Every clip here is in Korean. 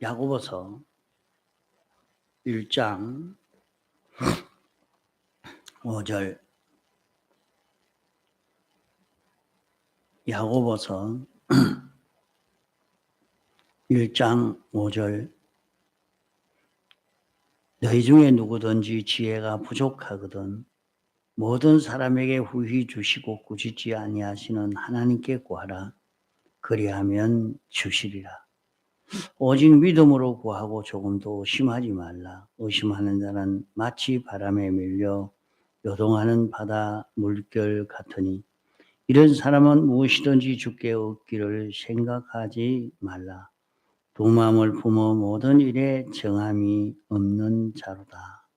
야고보서 1장 5절. 야고보서 1장 5절. 너희 중에 누구든지 지혜가 부족하거든 모든 사람에게 후히 주시고 꾸짖지 아니하시는 하나님께 구하라. 그리하면 주시리라. 오직 믿음으로 구하고 조금도 의심하지 말라. 의심하는 자는 마치 바람에 밀려 요동하는 바다 물결 같으니 이런 사람은 무엇이든지 주께 얻기를 생각하지 말라. 두 마음을 품어 모든 일에 정함이 없는 자로다.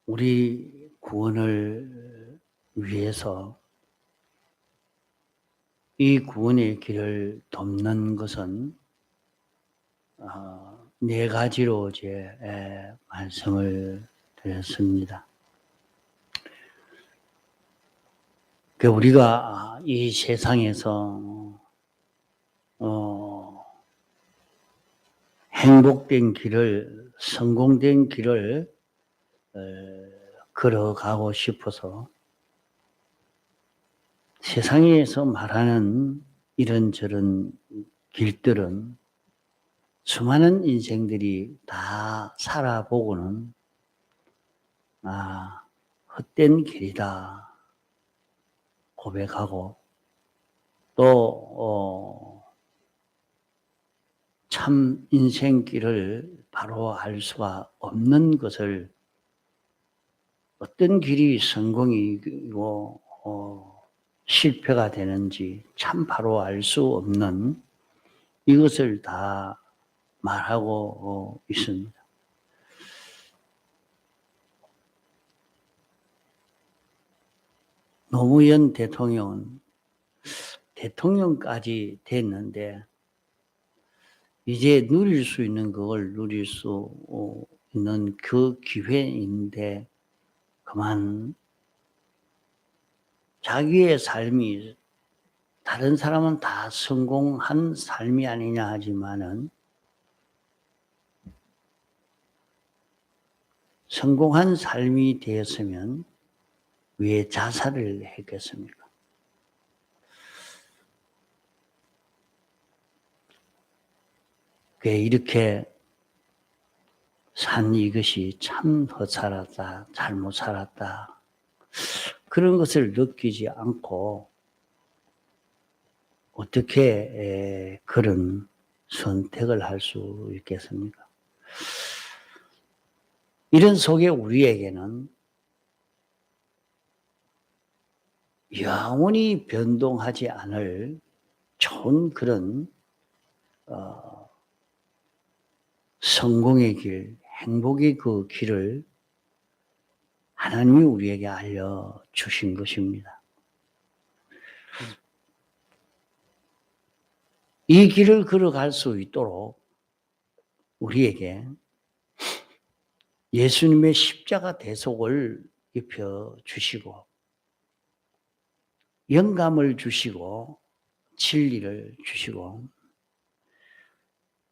우리 구원을 위해서 이 구원의 길을 돕는 것은 네 가지로 이제 말씀을 드렸습니다. 우리가 이 세상에서 행복된 길을, 성공된 길을 걸어가고 싶어서 세상에서 말하는 이런저런 길들은 수많은 인생들이 다 살아보고는 헛된 길이다 고백하고 또 참 인생길을 바로 알 수가 없는 것을 어떤 길이 성공이고 실패가 되는지 참 바로 알 수 없는 이것을 다 말하고 있습니다. 노무현 대통령은 대통령까지 됐는데 이제 누릴 수 있는 그걸 누릴 수 있는 그 기회인데 그만 자기의 삶이 다른 사람은 다 성공한 삶이 아니냐 하지만은 성공한 삶이 되었으면 왜 자살을 했겠습니까? 이렇게 산 이것이 참 허살하다, 잘못 살았다. 그런 것을 느끼지 않고 어떻게 그런 선택을 할 수 있겠습니까? 이런 속에 우리에게는 영원히 변동하지 않을 좋은 그런 성공의 길, 행복의 그 길을 하나님이 우리에게 알려주신 것입니다. 이 길을 걸어갈 수 있도록 우리에게 예수님의 십자가 대속을 입혀주시고 영감을 주시고 진리를 주시고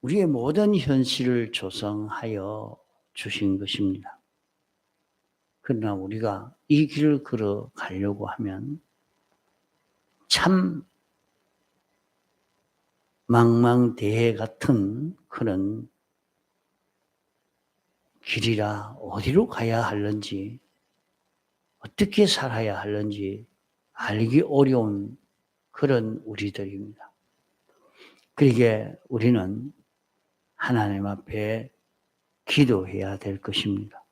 우리의 모든 현실을 조성하여 주신 것입니다. 그러나 우리가 이 길을 걸어가려고 하면 참 망망대해 같은 그런 길이라 어디로 가야 하는지 어떻게 살아야 하는지 알기 어려운 그런 우리들입니다. 그러기에 우리는 하나님 앞에 기도해야 될 것입니다.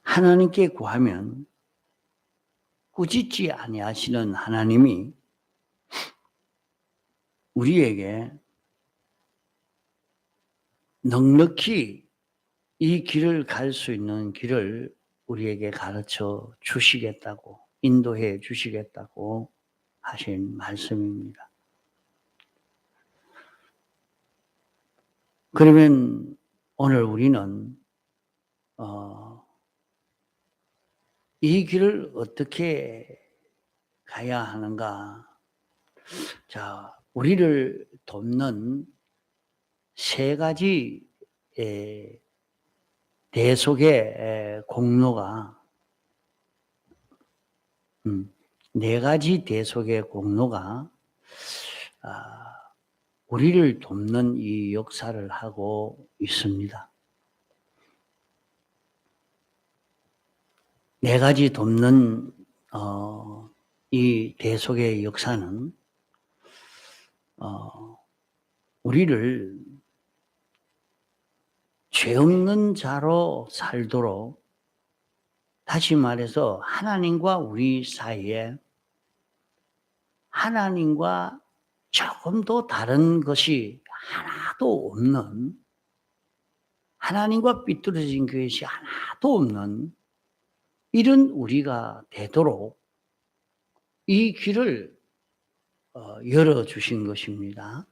하나님께 구하면 꾸짖지 아니하시는 하나님이 우리에게 넉넉히 이 길을 갈 수 있는 길을 우리에게 가르쳐 주시겠다고 인도해 주시겠다고 하신 말씀입니다. 그러면 오늘 우리는 이 길을 어떻게 가야 하는가? 자, 우리를 돕는 세 가지 대속의 공로가, 네 가지 대속의 공로가 우리를 돕는 이 역사를 하고 있습니다. 네 가지 돕는 이 대속의 역사는 우리를 죄 없는 자로 살도록, 다시 말해서 하나님과 우리 사이에 하나님과 조금도 다른 것이 하나도 없는, 하나님과 삐뚤어진 것이 하나도 없는 이런 우리가 되도록 이 길을 열어주신 것입니다.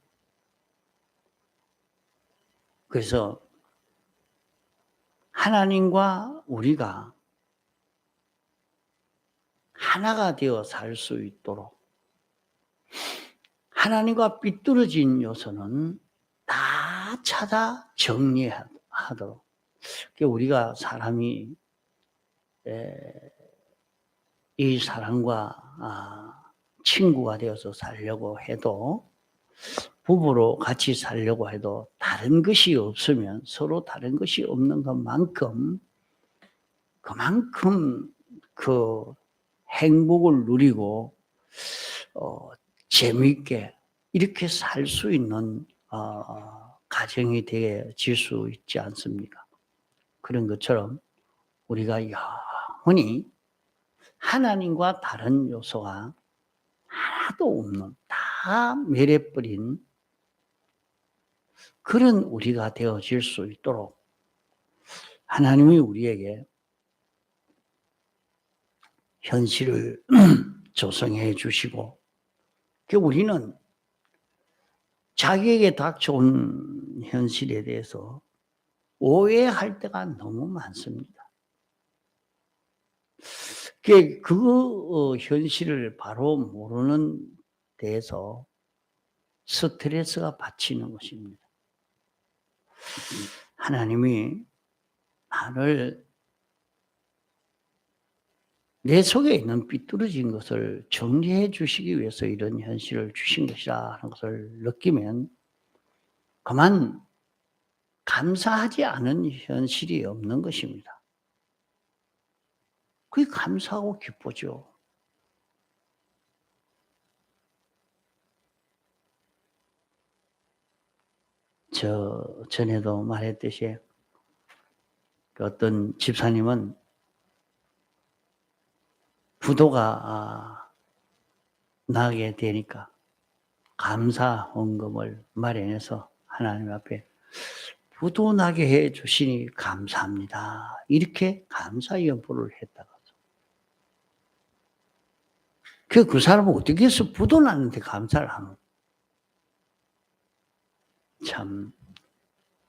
그래서 하나님과 우리가 하나가 되어 살 수 있도록, 하나님과 삐뚤어진 요소는 다 찾아 정리하도록. 우리가 사람이 이 사람과 친구가 되어서 살려고 해도, 부부로 같이 살려고 해도 다른 것이 없으면, 서로 다른 것이 없는 것만큼 그만큼 그 행복을 누리고 재미있게 이렇게 살 수 있는 가정이 되어질 수 있지 않습니까? 그런 것처럼 우리가 영원히 하나님과 다른 요소가 하나도 없는, 다 멸해버린 그런 우리가 되어질 수 있도록 하나님이 우리에게 현실을 조성해 주시고, 우리는 자기에게 닥쳐온 현실에 대해서 오해할 때가 너무 많습니다. 그 현실을 바로 모르는 데에서 스트레스가 받치는 것입니다. 하나님이 나를 내 속에 있는 삐뚤어진 것을 정리해 주시기 위해서 이런 현실을 주신 것이라 하는 것을 느끼면 그만 감사하지 않은 현실이 없는 것입니다. 그게 감사하고 기쁘죠. 전에도 말했듯이 어떤 집사님은 부도가 나게 되니까 감사 헌금을 마련해서 하나님 앞에 부도 나게 해 주시니 감사합니다, 이렇게 감사 연보를 했다가, 그 사람은 어떻게 해서 부도 났는데 감사를 하노? 참,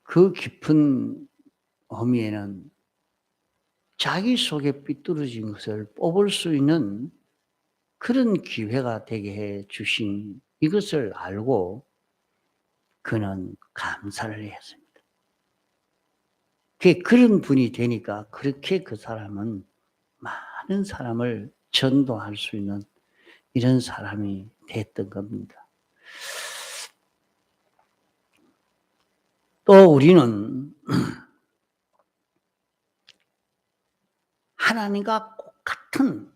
그 깊은 의미에는 자기 속에 삐뚤어진 것을 뽑을 수 있는 그런 기회가 되게 해 주신 이것을 알고 그는 감사를 했습니다. 그런 분이 되니까 그렇게 그 사람은 많은 사람을 전도할 수 있는 이런 사람이 됐던 겁니다. 또 우리는 하나님과 똑같은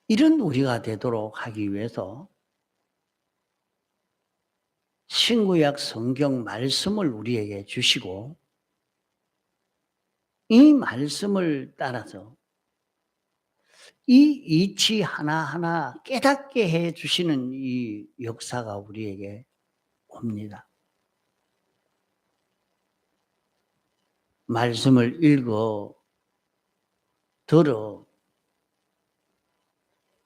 이런 우리가 되도록 하기 위해서 신구약 성경 말씀을 우리에게 주시고, 이 말씀을 따라서 이 이치 하나하나 깨닫게 해 주시는 이 역사가 우리에게 옵니다. 말씀을 읽어 들어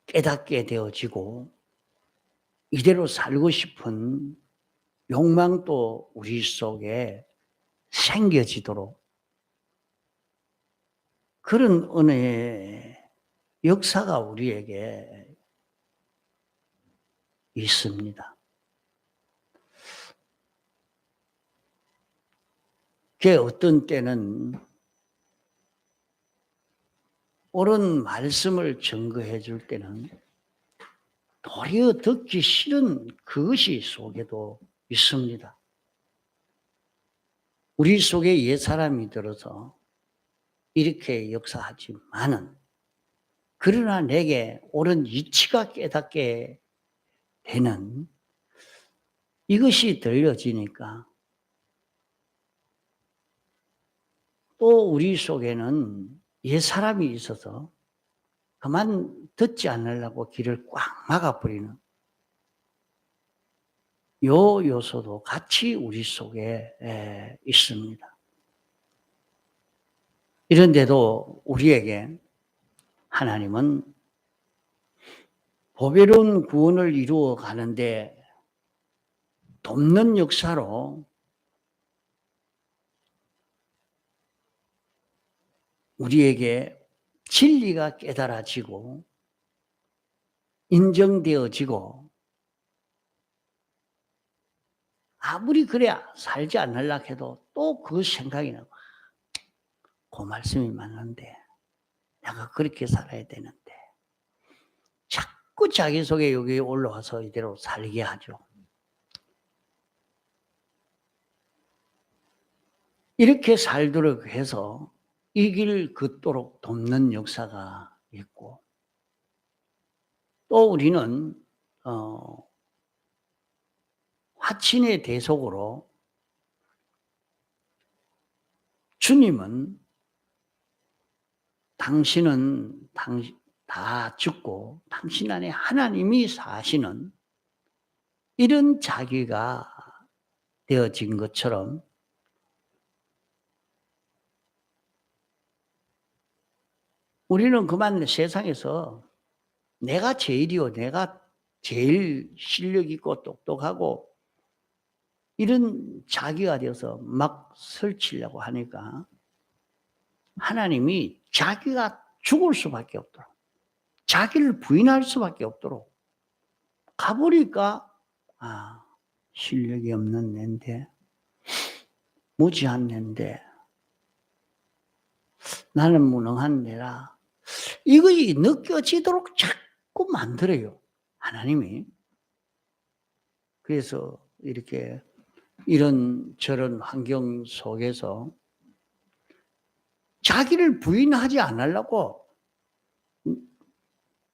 깨닫게 되어지고 이대로 살고 싶은 욕망도 우리 속에 생겨지도록, 그런 은혜의 역사가 우리에게 있습니다. 그게 어떤 때는 옳은 말씀을 증거해 줄 때는 도리어 듣기 싫은 그것이 속에도 있습니다. 우리 속에 옛사람이 들어서 이렇게 역사하지만은 그러나 내게 옳은 이치가 깨닫게 되는 이것이 들려지니까 또 우리 속에는 옛사람이 있어서 그만 듣지 않으려고 길을 꽉 막아버리는 요 요소도 같이 우리 속에 있습니다. 이런데도 우리에게 하나님은 보배로운 구원을 이루어 가는데 돕는 역사로 우리에게 진리가 깨달아지고 인정되어지고 아무리 그래야 살지 않으려고 해도 또 그 생각이 나고 그 말씀이 맞는데 내가 그렇게 살아야 되는데 자꾸 자기 속에 여기 올라와서 이대로 살게 하죠. 이렇게 살도록 해서 이 길 걷도록 돕는 역사가 있고 또 우리는 화친의 대속으로 주님은 당신은 다 죽고 당신 안에 하나님이 사시는 이런 자기가 되어진 것처럼 우리는 그만 세상에서 내가 제일이요, 내가 제일 실력 있고 똑똑하고 이런 자기가 되어서 막 설치려고 하니까 하나님이 자기가 죽을 수밖에 없도록 자기를 부인할 수밖에 없도록 가보니까 실력이 없는 낸데 무지한 낸데 나는 무능한 내라 이것이 느껴지도록 자꾸 만들어요 하나님이. 그래서 이렇게 이런 저런 환경 속에서 자기를 부인하지 않으려고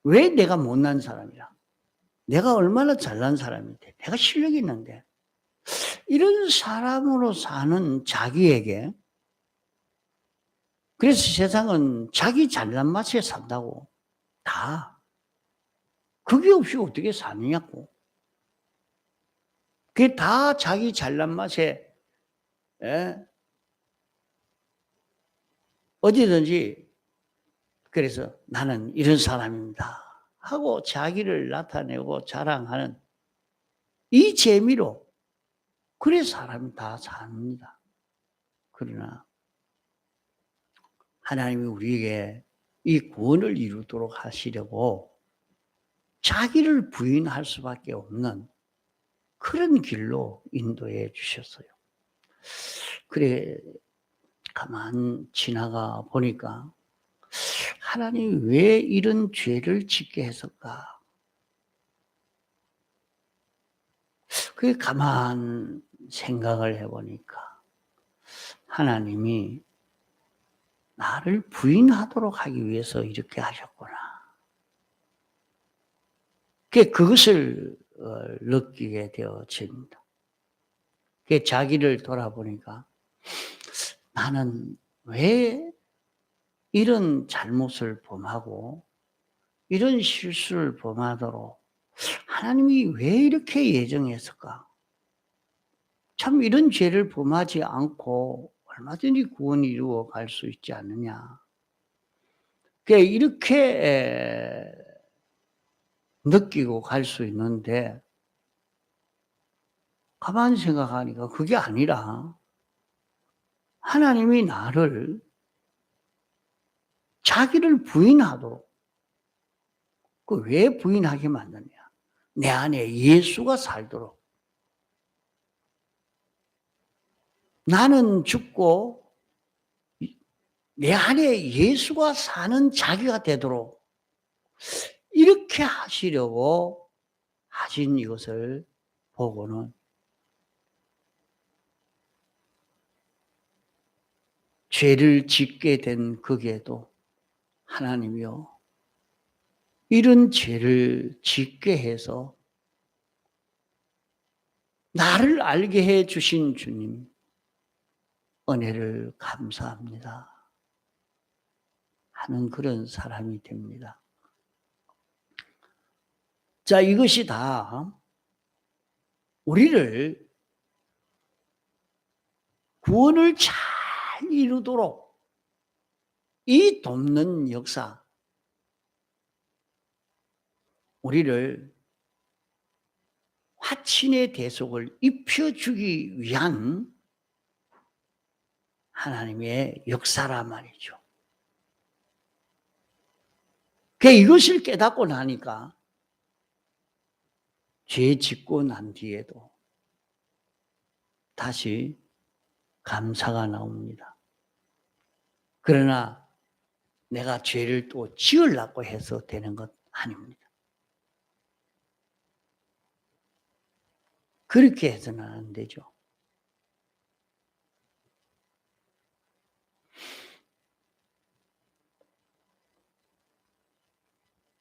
왜 내가 못난 사람이야? 내가 얼마나 잘난 사람인데 내가 실력이 있는데 이런 사람으로 사는 자기에게 그래서 세상은 자기 잘난 맛에 산다고 다 그게 없이 어떻게 사느냐고 그게 다 자기 잘난 맛에 어디든지 그래서 나는 이런 사람입니다 하고 자기를 나타내고 자랑하는 이 재미로 그래 사람이 다 삽니다. 그러나 하나님이 우리에게 이 구원을 이루도록 하시려고 자기를 부인할 수밖에 없는 그런 길로 인도해 주셨어요. 그래 가만 지나가 보니까 하나님이 왜 이런 죄를 짓게 했을까? 그게 가만 생각을 해보니까 하나님이 나를 부인하도록 하기 위해서 이렇게 하셨구나. 그것을 느끼게 되어집니다. 자기를 돌아보니까 나는 왜 이런 잘못을 범하고 이런 실수를 범하도록 하나님이 왜 이렇게 예정했을까? 참 이런 죄를 범하지 않고 얼마든지 구원이 이루어 갈 수 있지 않느냐. 이렇게 느끼고 갈 수 있는데 가만히 생각하니까 그게 아니라 하나님이 나를 자기를 부인하도록. 그 왜 부인하게 만드냐? 내 안에 예수가 살도록. 나는 죽고 내 안에 예수가 사는 자기가 되도록 이렇게 하시려고 하신 이것을 보고는 죄를 짓게 된 그에도 하나님이요, 이런 죄를 짓게 해서 나를 알게 해 주신 주님 은혜를 감사합니다 하는 그런 사람이 됩니다. 자, 이것이 다 우리를 구원을 잘 이루도록 이 돕는 역사, 우리를 화친의 대속을 입혀주기 위한 하나님의 역사란 말이죠. 이것을 깨닫고 나니까 죄 짓고 난 뒤에도 다시 감사가 나옵니다. 그러나 내가 죄를 또 지으려고 해서 되는 것 아닙니다. 그렇게 해서는 안 되죠.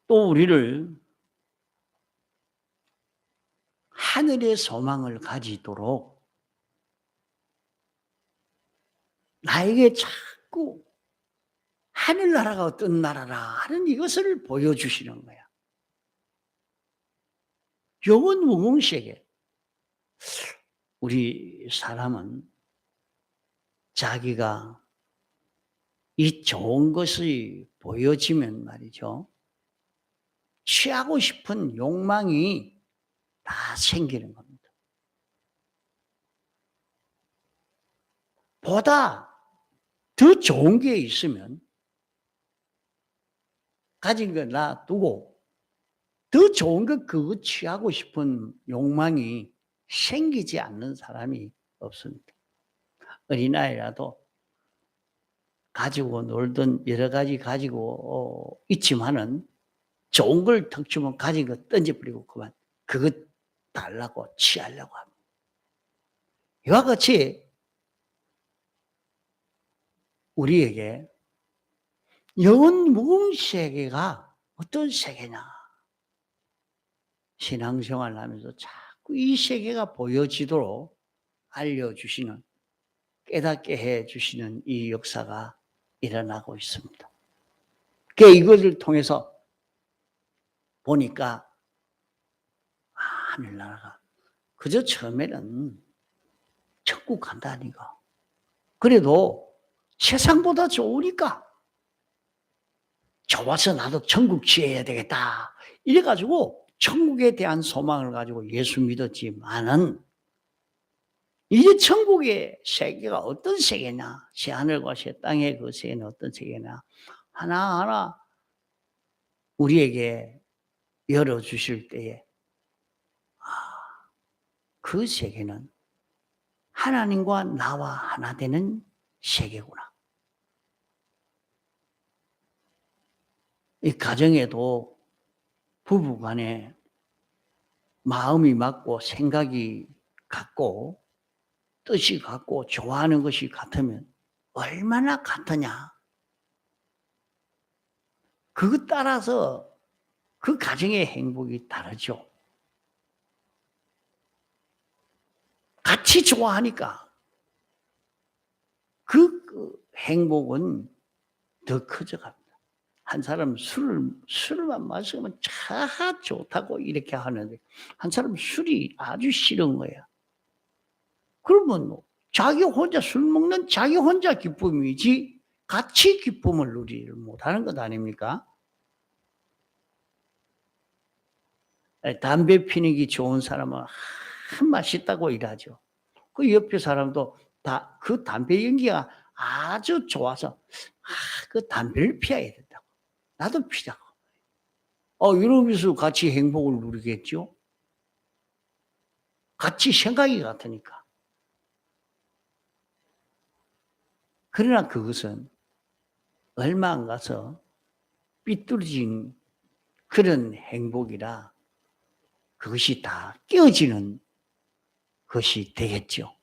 또 우리를 하늘의 소망을 가지도록 나에게 자꾸 하늘나라가 어떤 나라라 하는 이것을 보여주시는 거야. 영원 무궁시에게 우리 사람은 자기가 이 좋은 것이 보여지면 말이죠, 취하고 싶은 욕망이 다 생기는 겁니다. 보다 더 좋은 게 있으면 가진 거 놔두고 더 좋은 거 그거 취하고 싶은 욕망이 생기지 않는 사람이 없습니다. 어린아이라도 가지고 놀던 여러 가지 가지고 있지만은 좋은 걸 턱 주면 가진 거 던져버리고 그만 그거 달라고 취하려고 합니다. 이와 같이 우리에게 영원 무궁세계가 어떤 세계냐, 신앙생활을 하면서 자꾸 이 세계가 보여지도록 알려주시는, 깨닫게 해주시는 이 역사가 일어나고 있습니다. 이것을 통해서 보니까 하늘나라가 그저 처음에는 천국 간다니까, 그래도 세상보다 좋으니까 좋아서 나도 천국 지어야 되겠다 이래가지고 천국에 대한 소망을 가지고 예수 믿었지만은 이제 천국의 세계가 어떤 세계냐, 새하늘과 새 땅의 그 세계는 어떤 세계냐 하나하나 우리에게 열어주실 때에 그 세계는 하나님과 나와 하나 되는 세계구나. 이 가정에도 부부간에 마음이 맞고 생각이 같고 뜻이 같고 좋아하는 것이 같으면 얼마나 같으냐. 그것 따라서 그 가정의 행복이 다르죠. 같이 좋아하니까 그 행복은 더 커져갑니다. 한 사람은 술만 마시면 참 좋다고 이렇게 하는데 한 사람은 술이 아주 싫은 거야. 그러면 자기 혼자 술 먹는 자기 혼자 기쁨이지 같이 기쁨을 누리를 못하는 것 아닙니까? 담배 피는 게 좋은 사람은 맛있다고 일하죠. 그 옆에 사람도 다 그 담배 연기가 아주 좋아서 그 담배를 피워야 된다고. 나도 피자고. 이러면서 같이 행복을 누리겠죠? 같이 생각이 같으니까. 그러나 그것은 얼마 안 가서 삐뚤어진 그런 행복이라 그것이 다 깨어지는 것이 되겠죠.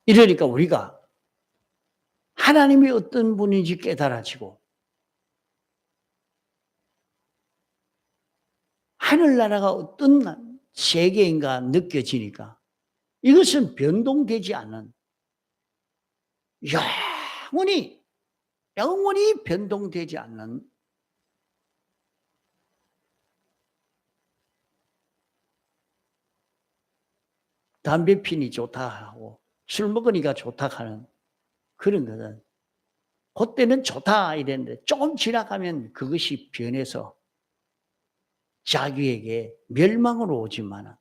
이러니까 우리가 하나님이 어떤 분인지 깨달아지고 하늘나라가 어떤 세계인가 느껴지니까 이것은 변동되지 않은 영원히 변동되지 않는 담배 피니 좋다 하고 술 먹으니까 좋다 하는 그런 것은 그때는 좋다 이랬는데 조금 지나가면 그것이 변해서 자기에게 멸망으로 오지만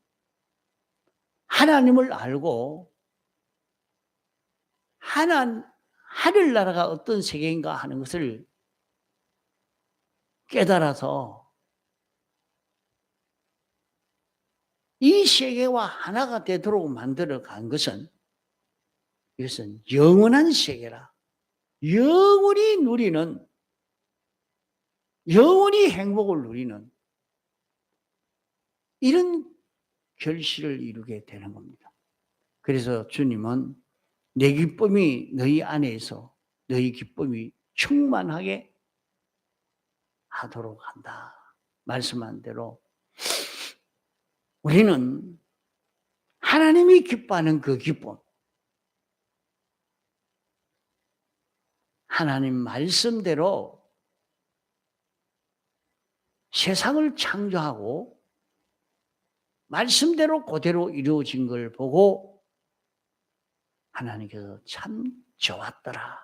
하나님을 알고 하늘나라가 어떤 세계인가 하는 것을 깨달아서 이 세계와 하나가 되도록 만들어 간 것은 이것은 영원한 세계라. 영원히 누리는, 영원히 행복을 누리는 이런 결실을 이루게 되는 겁니다. 그래서 주님은 내 기쁨이 너희 안에서 너희 기쁨이 충만하게 하도록 한다. 말씀한 대로 우리는 하나님이 기뻐하는 그 기쁨, 하나님 말씀대로 세상을 창조하고 말씀대로 그대로 이루어진 걸 보고 하나님께서 참 좋았더라.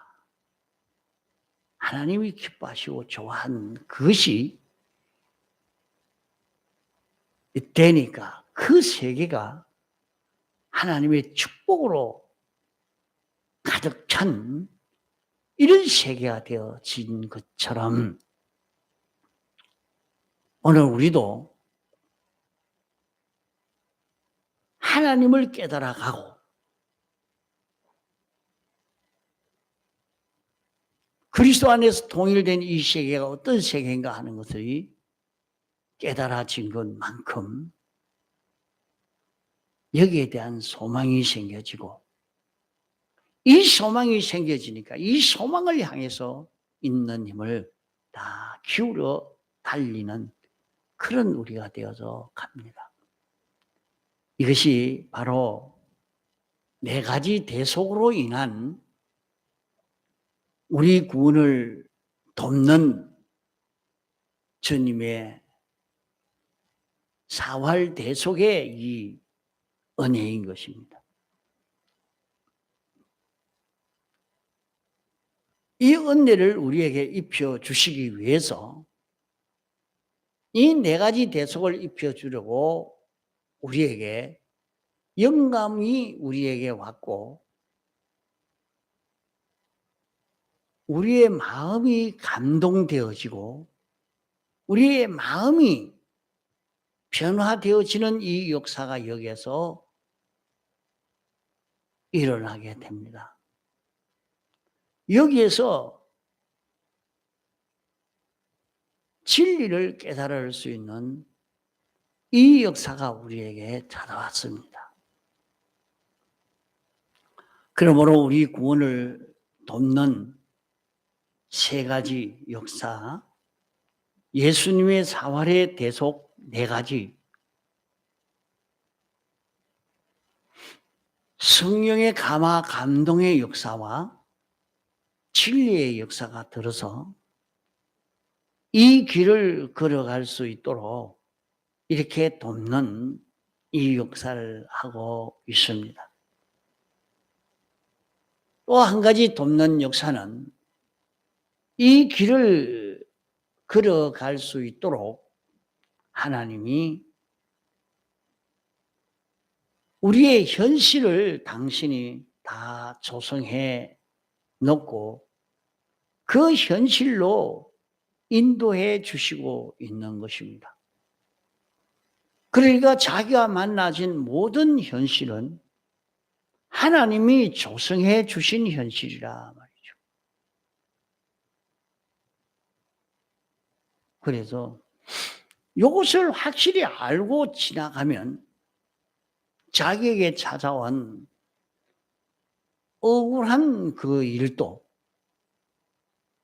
하나님이 기뻐하시고 좋아한 그것이 되니까 그 세계가 하나님의 축복으로 가득 찬 이런 세계가 되어진 것처럼 오늘 우리도 하나님을 깨달아가고 그리스도 안에서 통일된 이 세계가 어떤 세계인가 하는 것을 깨달아진 것만큼 여기에 대한 소망이 생겨지고 이 소망이 생겨지니까 이 소망을 향해서 있는 힘을 다 기울여 달리는 그런 우리가 되어서 갑니다. 이것이 바로 네 가지 대속으로 인한 우리 구원을 돕는 주님의 사활 대속의 이 은혜인 것입니다. 이 은혜를 우리에게 입혀 주시기 위해서 이 네 가지 대속을 입혀 주려고 우리에게 영감이 우리에게 왔고 우리의 마음이 감동되어지고 우리의 마음이 변화되어지는 이 역사가 여기에서 일어나게 됩니다. 여기에서 진리를 깨달을 수 있는 이 역사가 우리에게 찾아왔습니다. 그러므로 우리 구원을 돕는 세 가지 역사, 예수님의 사활의 대속 네 가지, 성령의 감화 감동의 역사와 진리의 역사가 들어서 이 길을 걸어갈 수 있도록 이렇게 돕는 이 역사를 하고 있습니다. 또 한 가지 돕는 역사는 이 길을 걸어갈 수 있도록 하나님이 우리의 현실을 당신이 다 조성해 놓고 그 현실로 인도해 주시고 있는 것입니다. 그러니까 자기가 만나진 모든 현실은 하나님이 조성해 주신 현실이라 말이죠. 그래서 이것을 확실히 알고 지나가면 자기에게 찾아온 억울한 그 일도,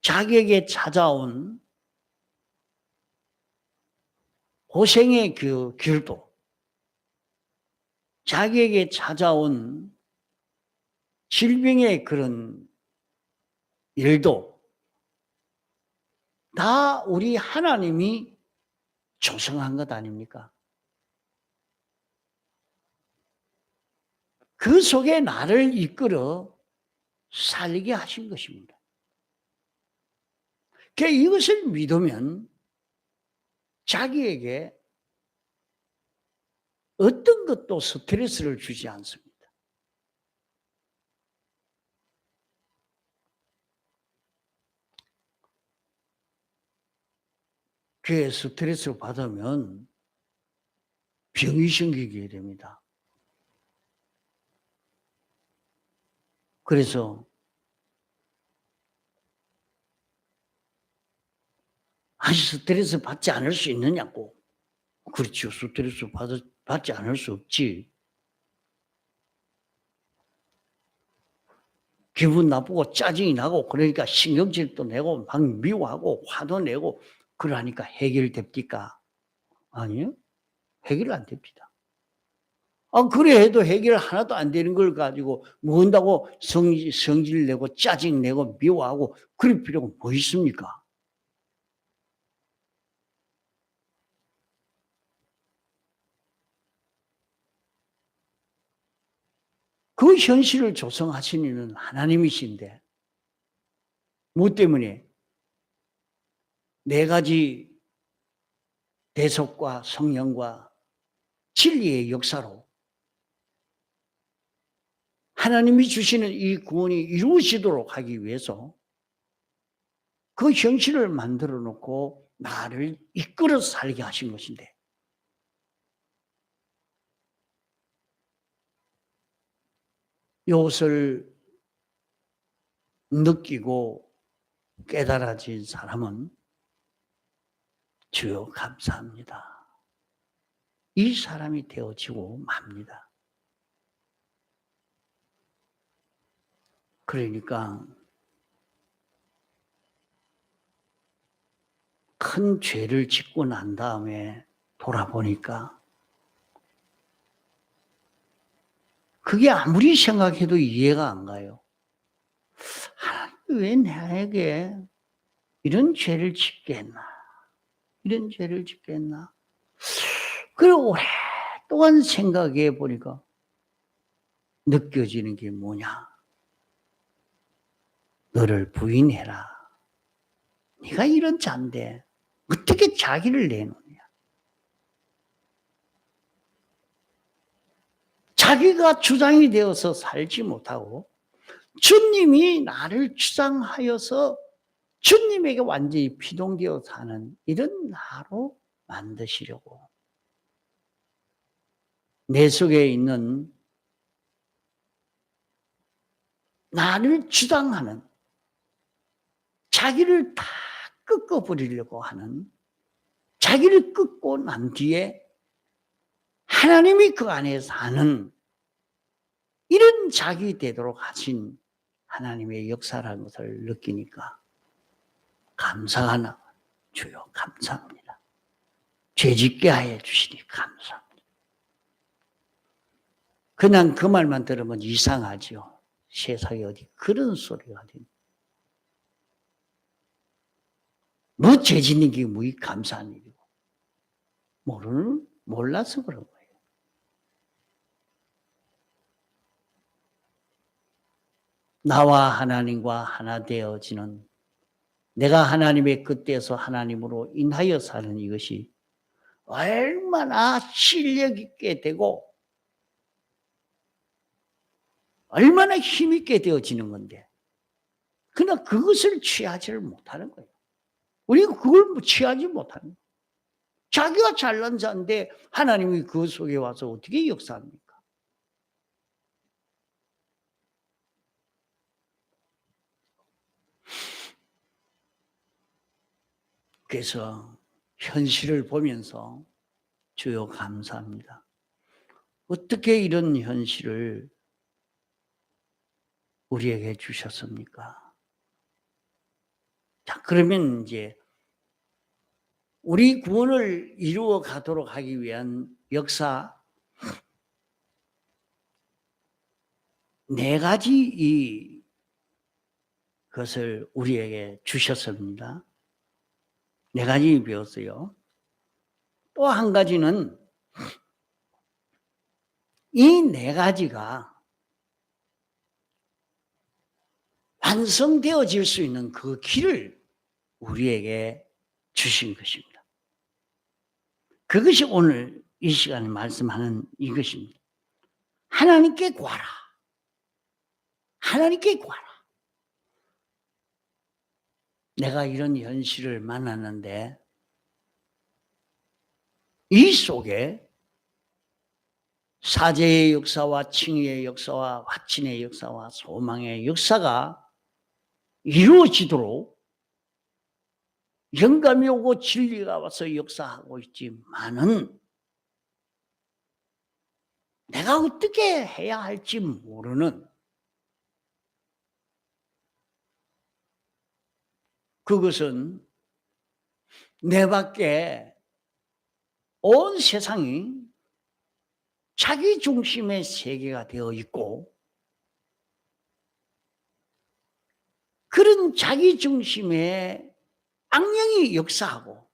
자기에게 찾아온 고생의 그 길도, 자기에게 찾아온 질병의 그런 일도 다 우리 하나님이 조성한 것 아닙니까? 그 속에 나를 이끌어 살게 하신 것입니다. 그러니까 이것을 믿으면 자기에게 어떤 것도 스트레스를 주지 않습니다. 그게 스트레스를 받으면 병이 생기게 됩니다. 그래서 스트레스 받지 않을 수 있느냐고. 그렇죠. 스트레스 받지 않을 수 없지. 기분 나쁘고 짜증이 나고 그러니까 신경질도 내고 막 미워하고 화도 내고 그러니까 해결됩니까? 아니요. 해결 안 됩니다. 그래 해도 해결 하나도 안 되는 걸 가지고 뭔다고 성질 내고 짜증 내고 미워하고 그럴 필요가 뭐 있습니까? 그 현실을 조성하신 이는 하나님이신데 뭐 때문에? 네 가지 대속과 성령과 진리의 역사로 하나님이 주시는 이 구원이 이루어지도록 하기 위해서 그 현실을 만들어 놓고 나를 이끌어 살게 하신 것인데 이것을 느끼고 깨달아진 사람은 주여 감사합니다. 이 사람이 되어지고 맙니다. 그러니까 큰 죄를 짓고 난 다음에 돌아보니까 그게 아무리 생각해도 이해가 안 가요. 왜 나에게 이런 죄를 짓게 했나? 이런 죄를 짓게 했나? 그리고 오랫동안 생각해 보니까 느껴지는 게 뭐냐? 너를 부인해라. 네가 이런 자인데 어떻게 자기를 내놓냐? 자기가 주장이 되어서 살지 못하고 주님이 나를 주장하여서 주님에게 완전히 피동되어 사는 이런 나로 만드시려고 내 속에 있는 나를 주장하는 자기를 다 꺾어버리려고 하는 자기를 꺾고 난 뒤에 하나님이 그 안에 사는 이런 자기 되도록 하신 하나님의 역사라는 것을 느끼니까 감사하나 주여 감사합니다. 죄짓게 하여 주시니 감사합니다. 그냥 그 말만 들으면 이상하죠. 세상에 어디 그런 소리가 어디. 뭐 죄짓는 게 뭐 감사한 일이고. 몰라서 그런 거예요. 나와 하나님과 하나 되어지는 내가 하나님의 끝에서 하나님으로 인하여 사는 이것이 얼마나 실력 있게 되고 얼마나 힘있게 되어지는 건데 그러나 그것을 취하지를 못하는 거예요. 우리가 그걸 취하지 못하는 거예요. 자기가 잘난 자인데 하나님이 그 속에 와서 어떻게 역사합니까? 그래서 현실을 보면서 주여 감사합니다. 어떻게 이런 현실을 우리에게 주셨습니까? 자, 그러면 이제 우리 구원을 이루어 가도록 하기 위한 역사 네 가지 이 것을 우리에게 주셨습니다. 네 가지 배웠어요. 또 한 가지는 이 네 가지가 완성되어질 수 있는 그 길을 우리에게 주신 것입니다. 그것이 오늘 이 시간에 말씀하는 이것입니다. 하나님께 구하라. 하나님께 구하라. 내가 이런 현실을 만났는데 이 속에 사제의 역사와 칭의의 역사와 화친의 역사와 소망의 역사가 이루어지도록 영감이 오고 진리가 와서 역사하고 있지만은 내가 어떻게 해야 할지 모르는 그것은 내 밖에 온 세상이 자기 중심의 세계가 되어 있고 그런 자기 중심의 악령이 역사하고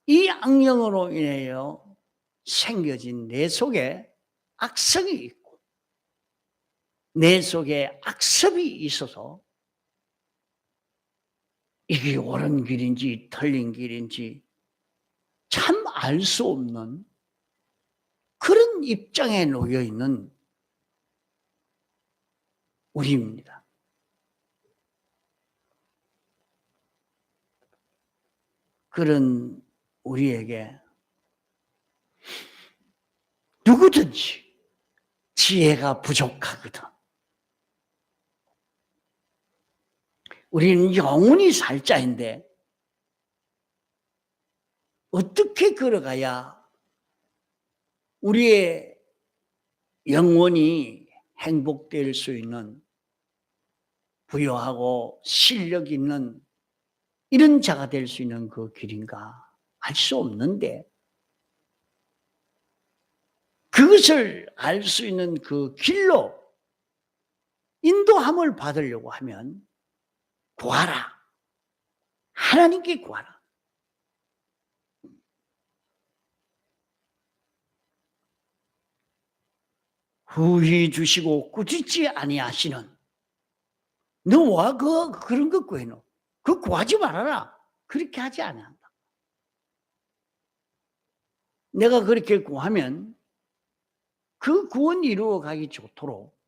이 악령으로 인하여 생겨진 내 속에 악성이 있고 내 속에 악습이 있어서 이게 옳은 길인지 틀린 길인지 참 알 수 없는 그런 입장에 놓여 있는 우리입니다. 그런 우리에게 누구든지 지혜가 부족하거든. 우리는 영원히 살 자인데 어떻게 걸어가야 우리의 영혼이 행복될 수 있는 부유하고 실력 있는 이런 자가 될 수 있는 그 길인가 알 수 없는데 그것을 알 수 있는 그 길로 인도함을 받으려고 하면 구하라. 하나님께 구하라. 후히 주시고 꾸짖지 아니하시는 너와 그런 거 구해놓. 그거 구하지 말아라. 그렇게 하지 않는다. 내가 그렇게 구하면 그 구원이 이루어가기 좋도록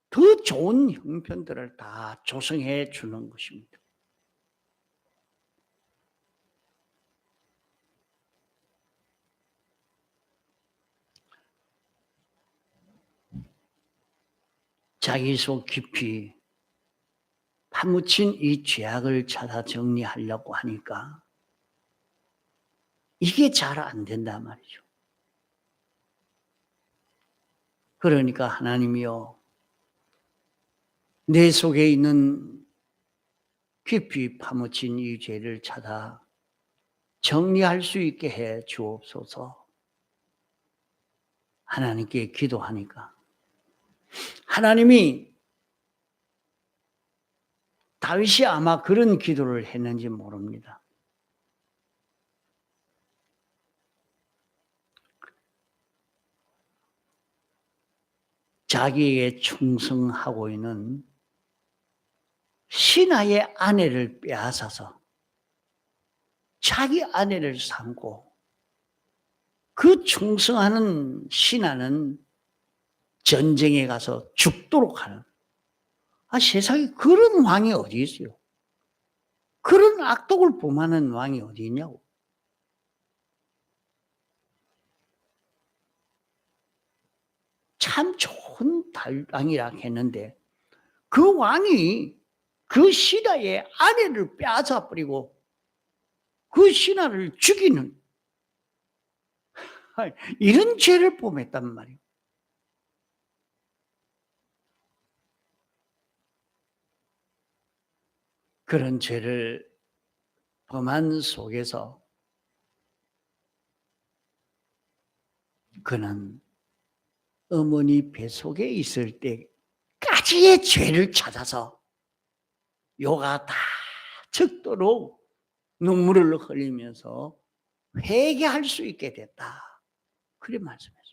더 좋은 형편들을 다 조성해 주는 것입니다. 자기 속 깊이 파묻힌 이 죄악을 찾아 정리하려고 하니까 이게 잘 안 된단 말이죠. 그러니까 하나님이요, 내 속에 있는 깊이 파묻힌 이 죄를 찾아 정리할 수 있게 해 주옵소서. 하나님께 기도하니까 하나님이 다윗이 아마 그런 기도를 했는지 모릅니다. 자기에게 충성하고 있는 신하의 아내를 빼앗아서 자기 아내를 삼고 그 충성하는 신하는 전쟁에 가서 죽도록 하는, 세상에 그런 왕이 어디 있어요? 그런 악독을 범하는 왕이 어디 있냐고. 참 좋은 왕이라 했는데 그 왕이 그 신하의 아내를 빼앗아 버리고 그 신하를 죽이는 이런 죄를 범했단 말이에요. 그런 죄를 범한 속에서 그는 어머니 뱃속에 있을 때까지의 죄를 찾아서 요가 다 적도록 눈물을 흘리면서 회개할 수 있게 됐다. 그래 말씀했어요.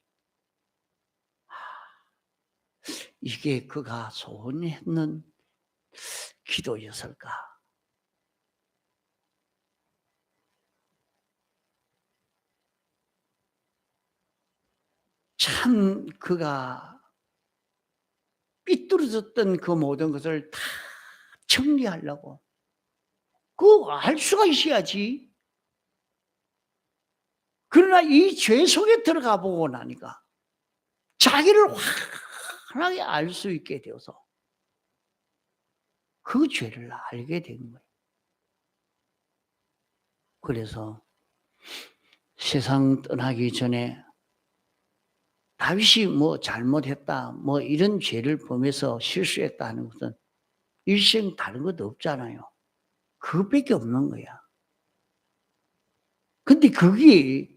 이게 그가 소원했는 기도였을까? 참 그가 삐뚤어졌던 그 모든 것을 다 정리하려고 그거 알 수가 있어야지. 그러나 이 죄 속에 들어가 보고 나니까 자기를 환하게 알 수 있게 되어서 그 죄를 알게 된 거예요. 그래서 세상 떠나기 전에 다윗이 뭐 잘못했다, 뭐 이런 죄를 범해서 실수했다 하는 것은 일생 다른 것도 없잖아요. 그것밖에 없는 거야. 근데 그게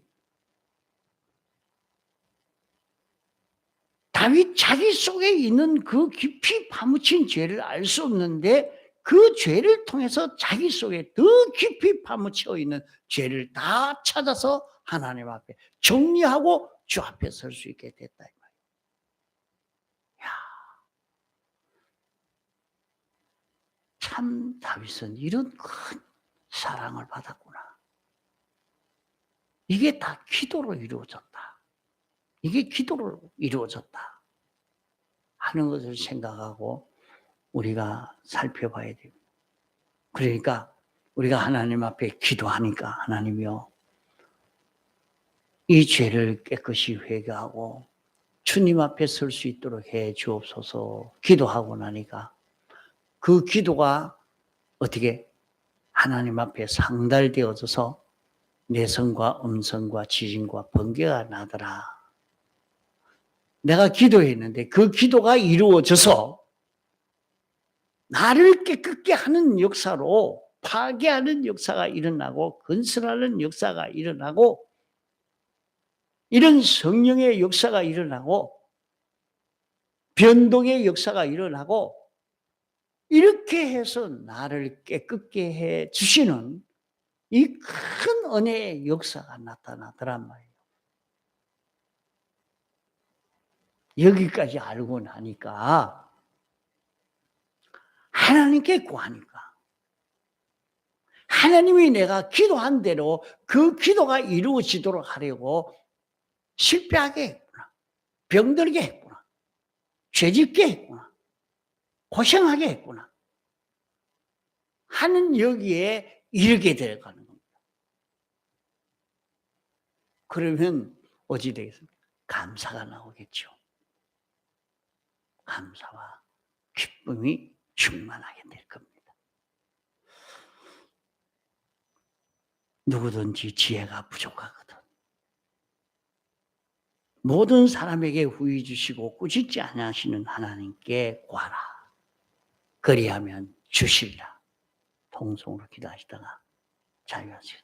다윗 자기 속에 있는 그 깊이 파묻힌 죄를 알 수 없는데 그 죄를 통해서 자기 속에 더 깊이 파묻혀 있는 죄를 다 찾아서 하나님 앞에 정리하고 주 앞에 설 수 있게 됐다. 이 말이에요. 야, 참 다윗은 이런 큰 사랑을 받았구나. 이게 다 기도로 이루어졌다. 이게 기도로 이루어졌다 하는 것을 생각하고 우리가 살펴봐야 됩니다. 그러니까 우리가 하나님 앞에 기도하니까 하나님이요, 이 죄를 깨끗이 회개하고 주님 앞에 설 수 있도록 해 주옵소서 기도하고 나니까 그 기도가 어떻게 하나님 앞에 상달되어져서 내성과 음성과 지진과 번개가 나더라. 내가 기도했는데 그 기도가 이루어져서 나를 깨끗게 하는 역사로 파괴하는 역사가 일어나고 건설하는 역사가 일어나고 이런 성령의 역사가 일어나고 변동의 역사가 일어나고 이렇게 해서 나를 깨끗게 해 주시는 이 큰 은혜의 역사가 나타나더란 말이에요. 여기까지 알고 나니까 하나님께 구하니까 하나님이 내가 기도한 대로 그 기도가 이루어지도록 하려고 실패하게 했구나. 병들게 했구나. 죄짓게 했구나. 고생하게 했구나. 하는 여기에 이르게 되어가는 겁니다. 그러면 어찌 되겠습니까? 감사가 나오겠죠. 감사와 기쁨이 충만하게 될 겁니다. 누구든지 지혜가 부족하거든 모든 사람에게 후히 주시고 꾸짖지 아니하시는 하나님께 구하라. 그리하면 주시리라. 통성으로 기도하시다가 자유하시겠습니다.